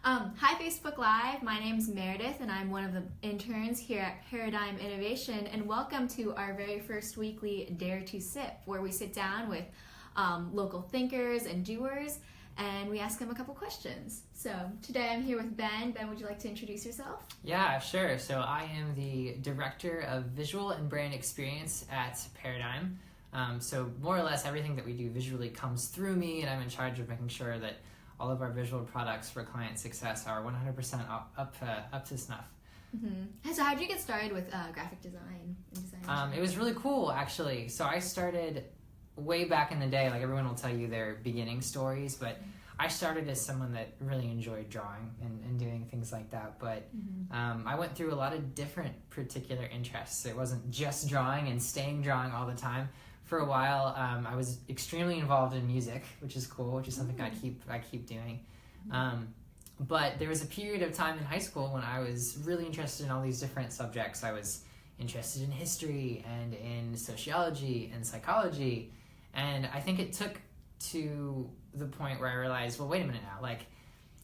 Hi Facebook Live, my name's Meredith and I'm one of the interns here at Paradigm Innovation, and welcome to our very first weekly Dare to Sip, where we sit down with local thinkers and doers and we ask them a couple questions. So today I'm here with Ben. Ben, would you like to introduce yourself? Yeah, sure. So I am the Director of Visual and Brand Experience at Paradigm. So more or less everything that we do visually comes through me, and I'm in charge of making sure that all of our visual products for client success are 100% up to snuff. Mm-hmm. So how did you get started with graphic design and design? It was really cool, actually. So I started way back in the day. Like, everyone will tell you their beginning stories, but I started as someone that really enjoyed drawing and doing things like that. But I went through a lot of different particular interests. It wasn't just drawing and staying drawing all the time. For a while, I was extremely involved in music, which is cool, which is something I keep doing. But there was a period of time in high school when I was really interested in all these different subjects. I was interested in history and in sociology and psychology. And I think it took to the point where I realized, well, wait a minute now.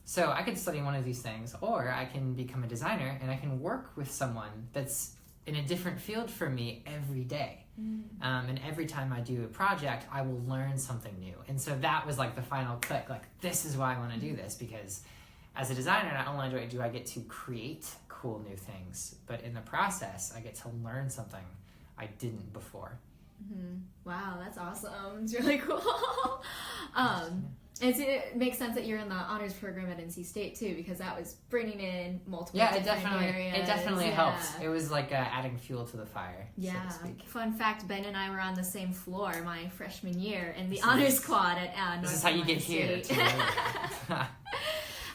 So I could study one of these things, or I can become a designer and I can work with someone that's in a different field from me every day. And every time I do a project, I will learn something new. And so that was like the final click. This is why I want to do this, because as a designer, not only do I get to create cool new things, but in the process, I get to learn something I didn't before. Wow, that's awesome. It's really cool. It makes sense that you're in the honors program at NC State too, because that was bringing in multiple different areas. It definitely helps. It was like adding fuel to the fire, so to speak. Fun fact, Ben and I were on the same floor my freshman year in the honors quad at North This is how you get here.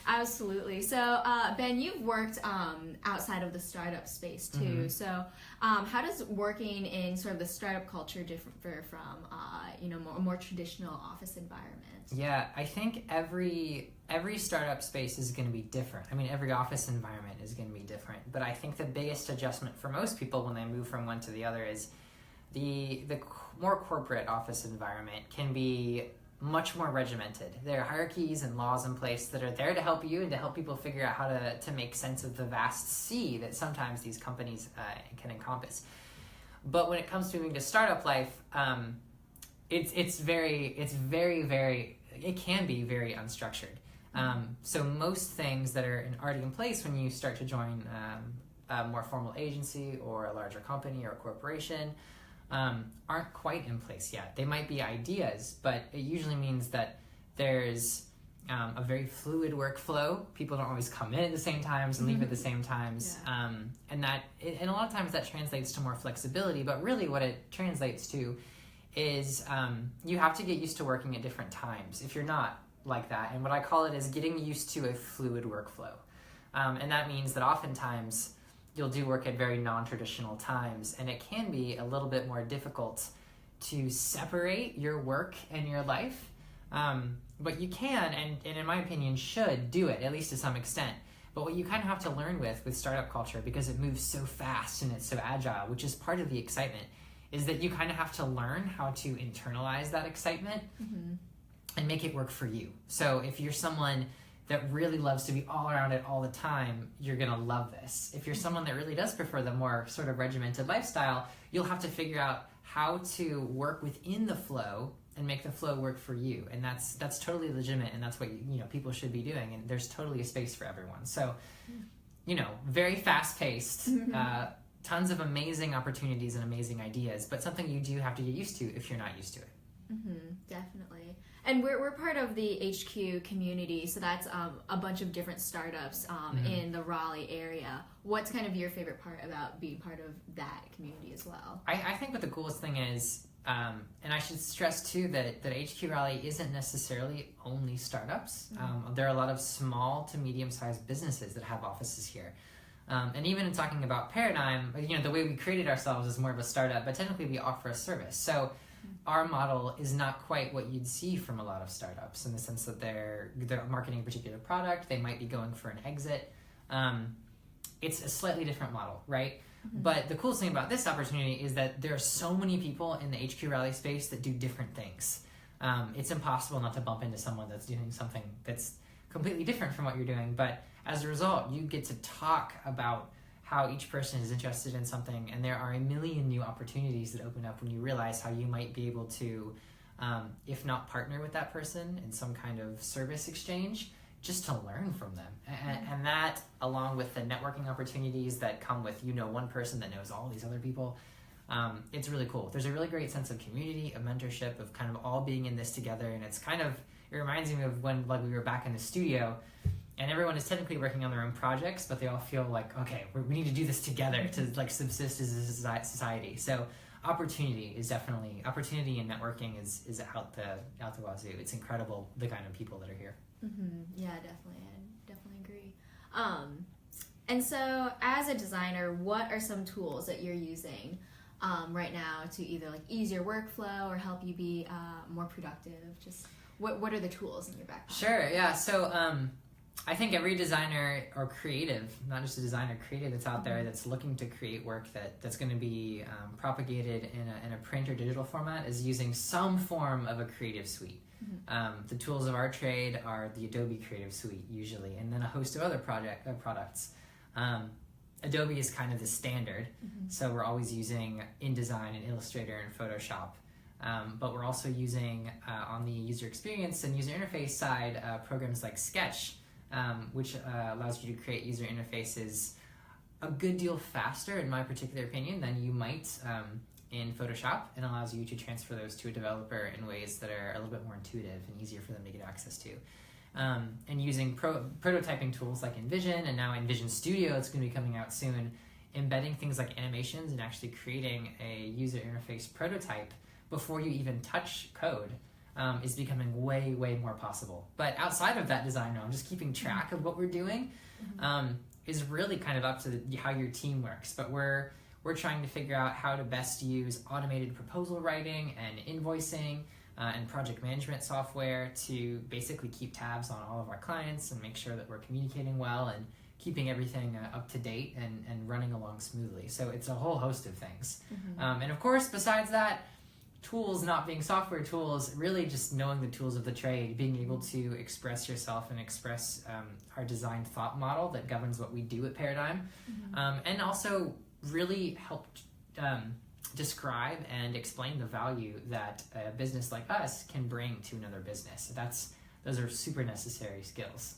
Absolutely. So, Ben, you've worked outside of the startup space too. So, how does working in sort of the startup culture differ from a more traditional office environment? Yeah, I think every startup space is going to be different. I mean, every office environment is going to be different. But I think the biggest adjustment for most people when they move from one to the other is the more corporate office environment can be much more regimented. There are hierarchies and laws in place that are there to help you and to help people figure out how to make sense of the vast sea that sometimes these companies can encompass. But when it comes to moving to startup life, it can be very unstructured. So most things that are already in place when you start to join a more formal agency or a larger company or a corporation aren't quite in place yet. They might be ideas, but it usually means that there's a very fluid workflow. People don't always come in at the same times and leave at the same times. And a lot of times that translates to more flexibility, but really what it translates to is you have to get used to working at different times if you're not like that. And what I call it is getting used to a fluid workflow. And that means that oftentimes you'll do work at very non-traditional times, and it can be a little bit more difficult to separate your work and your life. But you can, and in my opinion, should do it, at least to some extent. But what you kind of have to learn with startup culture, because it moves so fast and it's so agile, which is part of the excitement, is that you kind of have to learn how to internalize that excitement and make it work for you. So if you're someone that really loves to be all around it all the time, you're going to love this. If you're someone that really does prefer the more sort of regimented lifestyle, you'll have to figure out how to work within the flow and make the flow work for you. And that's totally legitimate, and that's what people should be doing, and there's totally a space for everyone. So, very fast-paced, tons of amazing opportunities and amazing ideas, but something you do have to get used to if you're not used to it. Definitely. And we're part of the HQ community, so that's a bunch of different startups in the Raleigh area. What's kind of your favorite part about being part of that community as well? I think what the coolest thing is, and I should stress too that HQ Raleigh isn't necessarily only startups. There are a lot of small to medium-sized businesses that have offices here. And even in talking about Paradigm, the way we created ourselves is more of a startup, but technically we offer a service. So our model is not quite what you'd see from a lot of startups, in the sense that they're marketing a particular product, they might be going for an exit. It's a slightly different model, right? But the coolest thing about this opportunity is that there are so many people in the HQ Raleigh space that do different things. It's impossible not to bump into someone that's doing something that's completely different from what you're doing, but as a result, you get to talk about how each person is interested in something, and there are a million new opportunities that open up when you realize how you might be able to, if not partner with that person in some kind of service exchange, just to learn from them. And that, along with the networking opportunities that come with, one person that knows all these other people, it's really cool. There's a really great sense of community, of mentorship, of kind of all being in this together, and it reminds me of when we were back in the studio, and everyone is technically working on their own projects, but they all feel like, okay, we need to do this together to subsist as a society. So opportunity and networking is out the wazoo. It's incredible, the kind of people that are here. Mm-hmm. Yeah, definitely. I definitely agree. And so as a designer, what are some tools that you're using right now to either ease your workflow or help you be more productive? Just what are the tools in your back pocket? Sure, yeah. So I think every designer or creative, not just a designer, creative that's out there that's looking to create work that's going to be propagated in a print or digital format is using some form of a creative suite. Mm-hmm. The tools of our trade are the Adobe Creative Suite usually, and then a host of other products. Adobe is kind of the standard, so we're always using InDesign and Illustrator and Photoshop. But we're also using, on the user experience and user interface side, programs like Sketch, which allows you to create user interfaces a good deal faster, in my particular opinion, than you might in Photoshop, and allows you to transfer those to a developer in ways that are a little bit more intuitive and easier for them to get access to. And using prototyping tools like InVision, and now InVision Studio, it's going to be coming out soon, embedding things like animations and actually creating a user interface prototype before you even touch code is becoming way, way more possible. But outside of that design realm, just keeping track of what we're doing is really kind of up to how your team works. But we're trying to figure out how to best use automated proposal writing and invoicing and project management software to basically keep tabs on all of our clients and make sure that we're communicating well and keeping everything up to date and running along smoothly. So it's a whole host of things. And of course, besides that, tools not being software tools, really just knowing the tools of the trade, being able to express yourself and express our design thought model that governs what we do at Paradigm, and also really help describe and explain the value that a business like us can bring to another business. Those are super necessary skills.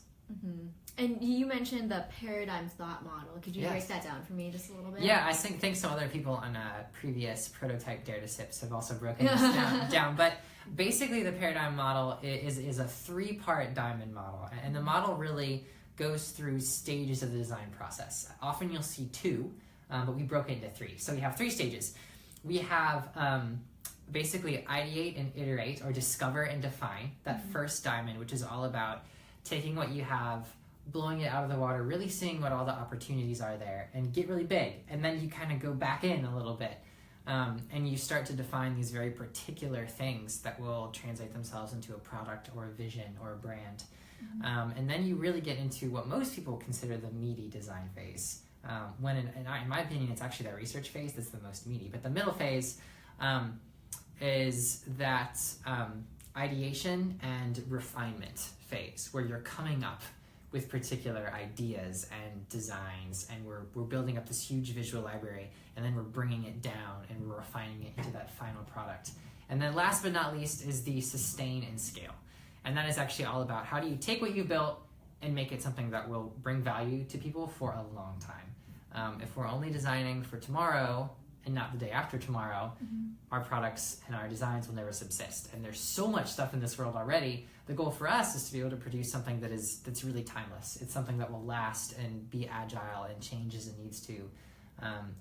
And you mentioned the Paradigm thought model. Could you break that down for me just a little bit? Yeah, I think some other people on previous prototype Dare to Sips have also broken this down. But basically the Paradigm model is a 3-part diamond model. And the model really goes through stages of the design process. Often you'll see 2, but we broke it into 3. So we have 3 stages. We have basically ideate and iterate, or discover and define, that first diamond, which is all about taking what you have, blowing it out of the water, really seeing what all the opportunities are there, and get really big. And then you kind of go back in a little bit, and you start to define these very particular things that will translate themselves into a product or a vision or a brand. And then you really get into what most people consider the meaty design phase. When in my opinion, it's actually that research phase that's the most meaty. But the middle phase is that ideation and refinement phase, where you're coming up with particular ideas and designs, and we're building up this huge visual library, and then we're bringing it down and we're refining it into that final product. And then last but not least is the sustain and scale. And that is actually all about how do you take what you built and make it something that will bring value to people for a long time. If we're only designing for tomorrow and not the day after tomorrow, our products and our designs will never subsist. And there's so much stuff in this world already. The goal for us is to be able to produce something that's really timeless. It's something that will last and be agile and change as it needs to,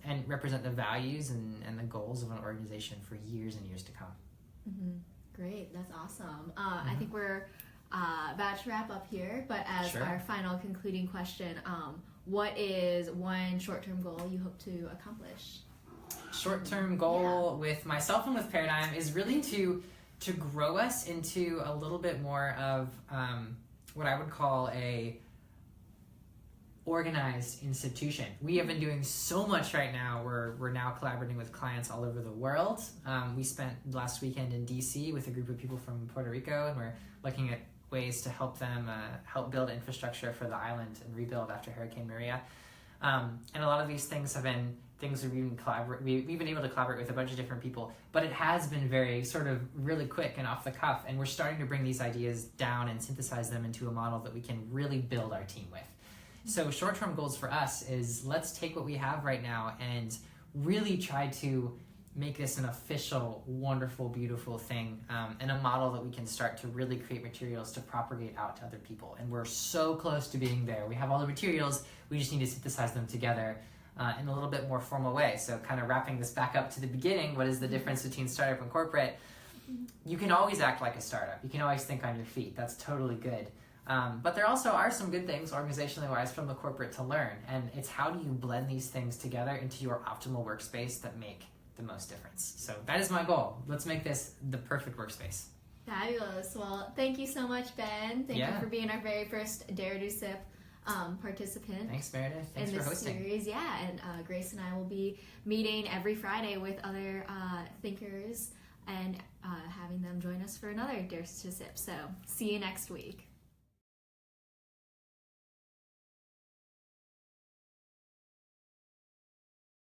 and represent the values and the goals of an organization for years and years to come. Great, that's awesome. I think we're about to wrap up here, but as our final concluding question, what is one short-term goal you hope to accomplish? Short-term goal with myself and with Paradigm is really to grow us into a little bit more of what I would call a organized institution. We have been doing so much right now. We're now collaborating with clients all over the world. We spent last weekend in DC with a group of people from Puerto Rico, and we're looking at ways to help them help build infrastructure for the island and rebuild after Hurricane Maria. And a lot of these things have been things we've been able to collaborate with a bunch of different people, but it has been very sort of really quick and off the cuff, and we're starting to bring these ideas down and synthesize them into a model that we can really build our team with. So short-term goals for us is let's take what we have right now and really try to make this an official, wonderful, beautiful thing, and a model that we can start to really create materials to propagate out to other people. And we're so close to being there. We have all the materials, we just need to synthesize them together in a little bit more formal way. So kind of wrapping this back up to the beginning, what is the difference between startup and corporate? You can always act like a startup. You can always think on your feet. That's totally good. But there also are some good things, organizationally wise, from the corporate to learn. And it's how do you blend these things together into your optimal workspace that make the most difference. So that is my goal. Let's make this the perfect workspace. Fabulous. Well, thank you so much, Ben. Thank you for being our very first Dare to Sip participant. Thanks, Meredith. Thanks in for this hosting. series. Yeah, and Grace and I will be meeting every Friday with other thinkers and having them join us for another Dare to Sip. So see you next week.